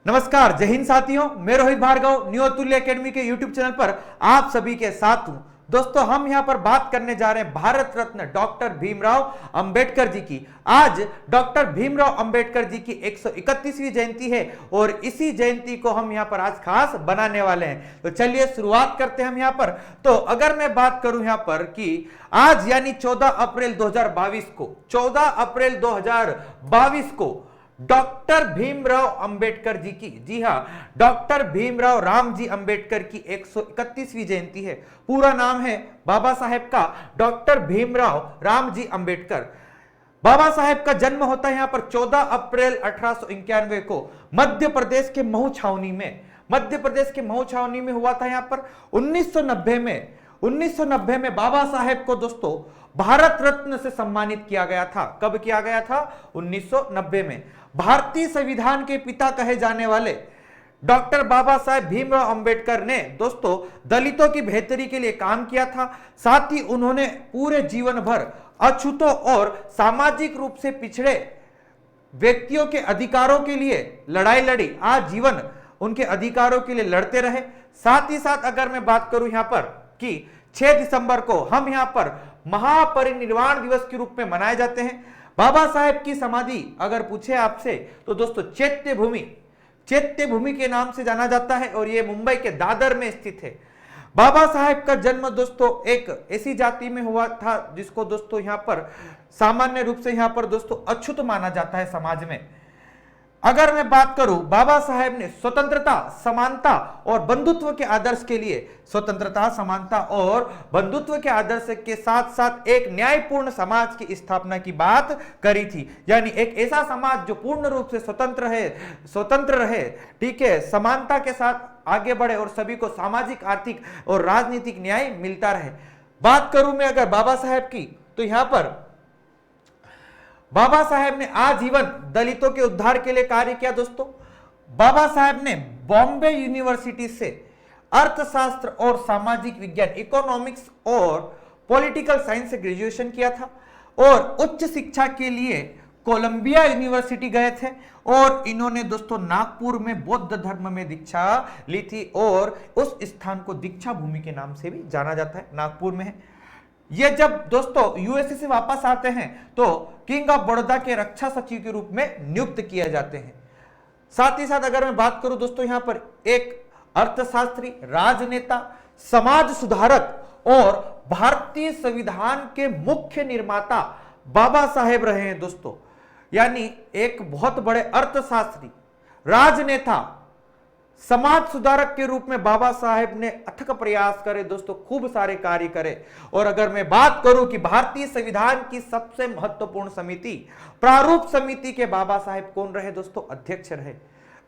नमस्कार, जय हिंद साथियों। मैं रोहित भार्गव न्यू अतुल्य एकेडमी के यूट्यूब चैनल पर आप सभी के साथ हूं। दोस्तों, हम यहां पर बात करने जा रहे हैं भारत रत्न डॉक्टर भीमराव अंबेडकर जी की। आज डॉक्टर भीमराव अंबेडकर जी की 131वीं जयंती है और इसी जयंती को हम यहां पर आज खास बनाने वाले हैं। तो चलिए शुरुआत करते हैं हम यहां पर। तो अगर मैं बात करूं यहां पर कि आज यानी 14 अप्रैल 2022 को डॉक्टर भीमराव अंबेडकर जी की, जी हां, डॉक्टर भीमराव रामजी अंबेडकर की 131वीं जयंती है। पूरा नाम है बाबा साहेब का डॉक्टर भीमराव रामजी अंबेडकर। बाबा साहेब का जन्म होता है यहां पर 14 अप्रैल 1891 को मध्य प्रदेश के महू छावनी में हुआ था। यहां पर 1990 में बाबा साहेब को दोस्तों भारत रत्न से सम्मानित किया गया था। कब किया गया था? 1990 में। भारतीय संविधान के पिता कहे जाने वाले डॉक्टर बाबा साहेब भीमराव अंबेडकर ने दोस्तों दलितों की बेहतरी के लिए काम किया था। साथ ही उन्होंने पूरे जीवन भर अछूतों और सामाजिक रूप से पिछड़े व्यक्तियों के अधिकारों के लिए लड़ाई लड़ी। आजीवन उनके अधिकारों के लिए लड़ते रहे। साथ ही साथ अगर मैं बात करूं यहां पर कि 6 दिसंबर को हम यहां पर महापरिनिर्वाण दिवस के रूप में मनाए जाते हैं। बाबा साहेब की समाधि अगर पूछे आपसे तो दोस्तों चैत्य भूमि के नाम से जाना जाता है और यह मुंबई के दादर में स्थित है। बाबा साहेब का जन्म दोस्तों एक ऐसी जाति में हुआ था जिसको दोस्तों यहां पर सामान्य रूप से यहां पर दोस्तों अछूत माना जाता है समाज में। अगर मैं बात करूं, बाबा साहेब ने स्वतंत्रता, समानता और बंधुत्व के आदर्श के लिए के साथ साथ एक न्यायपूर्ण समाज की स्थापना की बात करी थी। यानी एक ऐसा समाज जो पूर्ण रूप से स्वतंत्र रहे, ठीक है, समानता के साथ आगे बढ़े और सभी को सामाजिक, आर्थिक और राजनीतिक न्याय मिलता रहे। बात करूं मैं अगर बाबा साहेब की, तो यहां पर बाबा साहेब ने आजीवन दलितों के उद्धार के लिए कार्य किया। दोस्तों, बाबा साहेब ने बॉम्बे यूनिवर्सिटी से अर्थशास्त्र और सामाजिक विज्ञान, इकोनॉमिक्स और पॉलिटिकल साइंस से ग्रेजुएशन किया था और उच्च शिक्षा के लिए कोलंबिया यूनिवर्सिटी गए थे और इन्होंने दोस्तों नागपुर में बौद्ध धर्म में दीक्षा ली थी और उस स्थान को दीक्षा भूमि के नाम से भी जाना जाता है, नागपुर में है। ये जब दोस्तों यूएसए से वापस आते हैं तो किंग ऑफ बड़ौदा के रक्षा सचिव के रूप में नियुक्त किए जाते हैं। साथ ही साथ अगर मैं बात करूं दोस्तों यहां पर एक अर्थशास्त्री, राजनेता, समाज सुधारक और भारतीय संविधान के मुख्य निर्माता बाबा साहेब रहे हैं दोस्तों। यानी एक बहुत बड़े अर्थशास्त्री, राजनेता, समाज सुधारक के रूप में बाबा साहेब ने अथक प्रयास करे दोस्तों, खूब सारे कार्य करे। और अगर मैं बात करूं कि भारतीय संविधान की सबसे महत्वपूर्ण समिति, प्रारूप समिति के बाबा साहेब कौन रहे दोस्तों? अध्यक्ष रहे।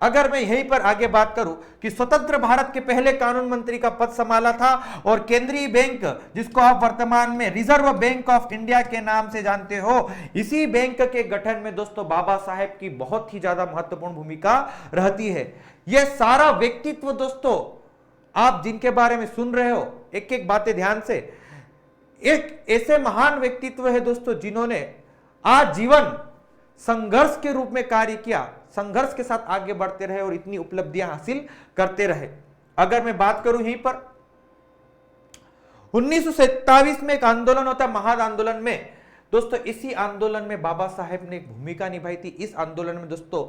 अगर मैं यहीं पर आगे बात करूं कि स्वतंत्र भारत के पहले कानून मंत्री का पद संभाला था और केंद्रीय बैंक, जिसको आप वर्तमान में रिजर्व बैंक ऑफ इंडिया के नाम से जानते हो, इसी बैंक के गठन में दोस्तों बाबा साहेब की बहुत ही ज्यादा महत्वपूर्ण भूमिका रहती है। यह सारा व्यक्तित्व दोस्तों आप जिनके बारे में सुन रहे हो, एक एक बातें ध्यान से, एक ऐसे महान व्यक्तित्व है दोस्तों जिन्होंने आजीवन संघर्ष के रूप में कार्य किया, संघर्ष के साथ आगे बढ़ते रहे और इतनी उपलब्धियां हासिल करते रहे। अगर मैं बात करूं यहीं पर 1927 में एक आंदोलन होता है, महाद आंदोलन में दोस्तों, इसी आंदोलन में बाबा साहेब ने एक भूमिका निभाई थी। इस आंदोलन में दोस्तों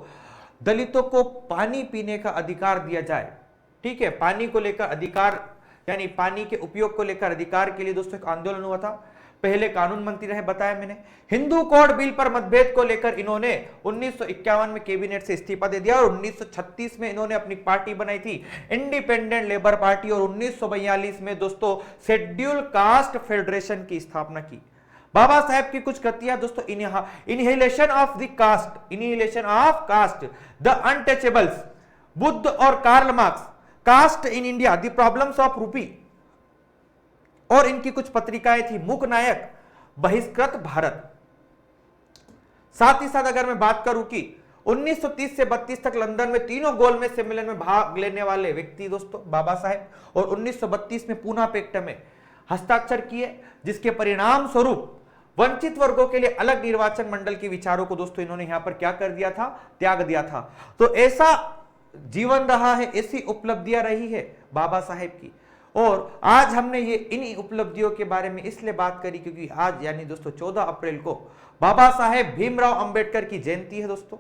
दलितों को पानी पीने का अधिकार दिया जाए, ठीक है, पानी को लेकर अधिकार, यानी पानी के उपयोग को लेकर अधिकार के लिए दोस्तों एक आंदोलन हुआ था। पहले कानून मंत्री रहे, बताया मैंने। हिंदू कोड बिल पर मतभेद को लेकर इन्होंने 1951 में कैबिनेट से इस्तीफा दे दिया और 1936 में इन्होंने अपनी पार्टी बनाई थी, इंडिपेंडेंट लेबर पार्टी, और 1942 में दोस्तों शेड्यूल कास्ट फेडरेशन की स्थापना की। बाबा साहेब की कुछ कृतियां दोस्तों, annihilation of caste, the untouchables, Buddha और Karl Marx, caste in India, the problems of rupee, और इनकी कुछ पत्रिकाएं थी, मूक नायक, बहिष्कृत भारत। साथ ही साथ अगर मैं बात करूं कि 1930 से 32 तक लंदन में तीनों गोलमेज सम्मेलन में भाग लेने वाले व्यक्ति दोस्तों बाबा साहेब, और 1932 में पूना पैक्ट में हस्ताक्षर किए, जिसके परिणाम स्वरूप वंचित वर्गों के लिए अलग निर्वाचन मंडल के विचारों को दोस्तों इन्होंने यहां पर क्या कर दिया था? त्याग दिया था। तो ऐसा जीवन रहा है, ऐसी उपलब्धियां रही है बाबा साहेब की। और आज हमने ये इन्हीं उपलब्धियों के बारे में इसलिए बात करी क्योंकि आज यानी दोस्तों 14 अप्रैल को बाबा साहेब भीमराव अंबेडकर की जयंती है दोस्तों।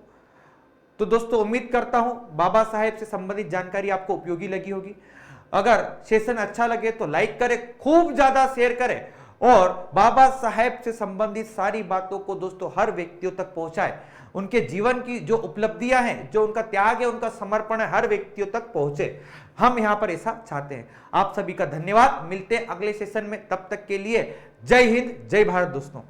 तो दोस्तों उम्मीद करता हूं बाबा साहेब से संबंधित जानकारी आपको उपयोगी लगी होगी। अगर सेशन अच्छा लगे तो लाइक करें, खूब ज्यादा शेयर करें और बाबा साहेब से संबंधित सारी बातों को दोस्तों हर व्यक्तियों तक पहुंचाए। उनके जीवन की जो उपलब्धियां हैं, जो उनका त्याग है, उनका समर्पण है, हर व्यक्तियों तक पहुंचे। हम यहां पर ऐसा चाहते हैं। आप सभी का धन्यवाद। मिलते हैं अगले सेशन में, तब तक के लिए जय हिंद, जय भारत दोस्तों।